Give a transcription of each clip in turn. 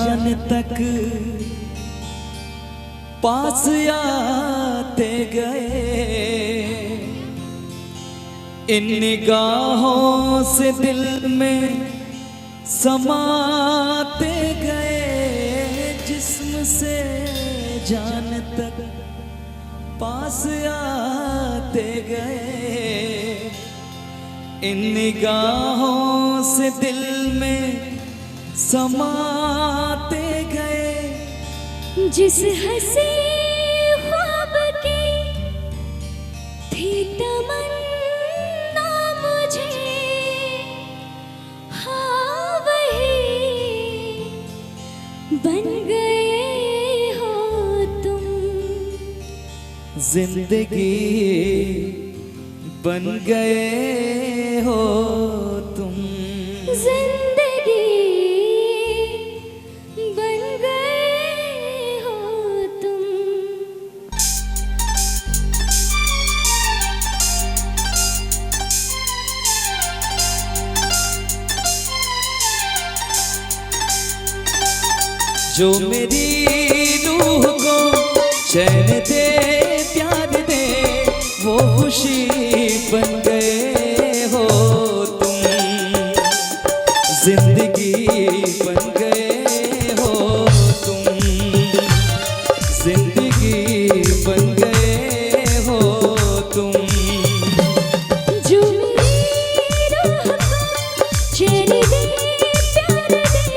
जान तक पास आते गए, इन निगाहों से दिल में समाते गए, जिस्म से जान तक पास आते गए, इन निगाहों से दिल में समाते गए। जिस हंसी ख्वाब की थी तमन्ना मुझे, हाँ वही बन गए हो तुम। जिंदगी बन गए हो तुम। जिंदगी बन गए हो तुम। जो मेरी रूह को चैन दे, प्यार दे, वो खुशी बन गए हो तुम। जिंदगी बन गए हो तुम। जिंदगी बन गए हो तुम। जो मेरी रूह को चैन दे, प्यार दे,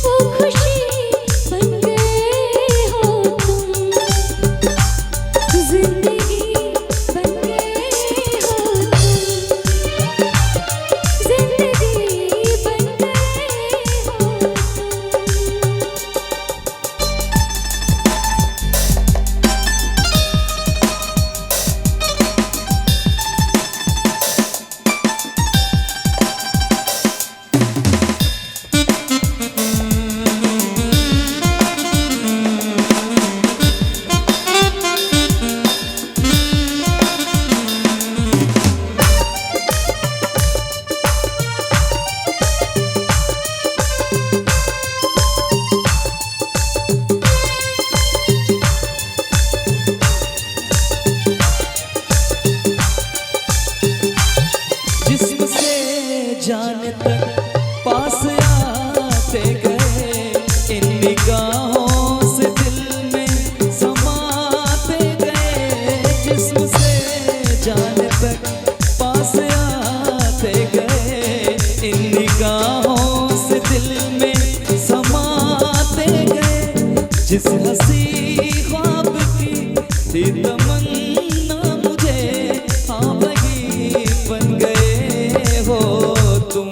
वो खुशी बन गए हो तुम। जिंदगी बन गए हो तुम। जिंदगी बन गए हो तुम। जिस्म से जान तक पास आते गए, इन निगाहों से दिल में समाते गए। जिस्म से जान तक पास आते गए, इन निगाहों से दिल में समाते गए। जिस हंसी ख्वाब की थी तमन्ना मुझे, हाँ वही बन गए हो तुम।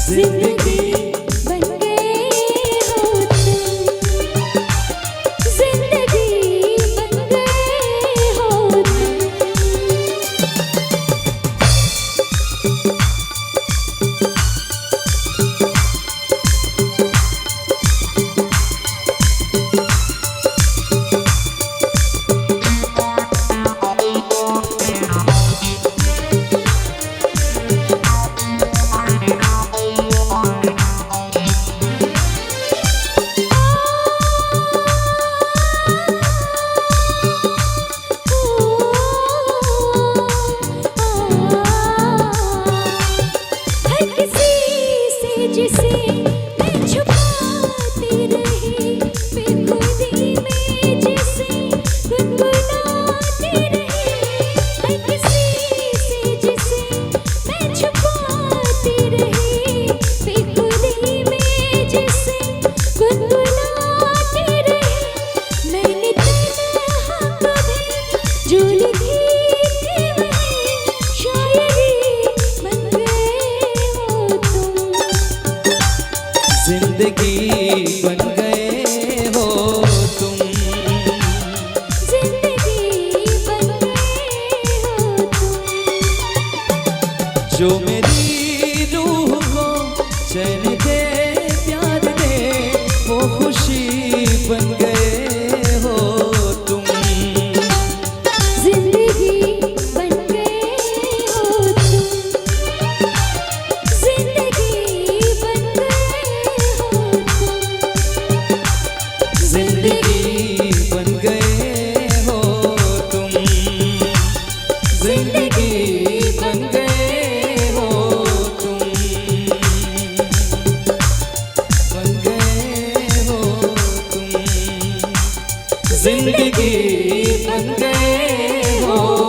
जिंदगी बन गए हो तुम। जिंदगी बन गए हो तुम। हर किसी से जिसे मैं छुपाती रही, बेखुदी में जिसे गुनगुनाती रही। हर किसी से जिसे मैं छुपाती रही, बेखुदी में जिसे गुनगुनाती रही। मैंने तन्हा कभी जो लिखी थी वही शायरी बन गए हो तुम। जिंदगी बन गए हो तुम। जिंदगी बन गए हो तुम। जो मेरी रूह को चैन दे, प्यार दे, वो खुशी बन गए हो तुम। जिंदगी बन गए हो तुम। जिंदगी बन गए हो तुम। जिंदगी बन गए हो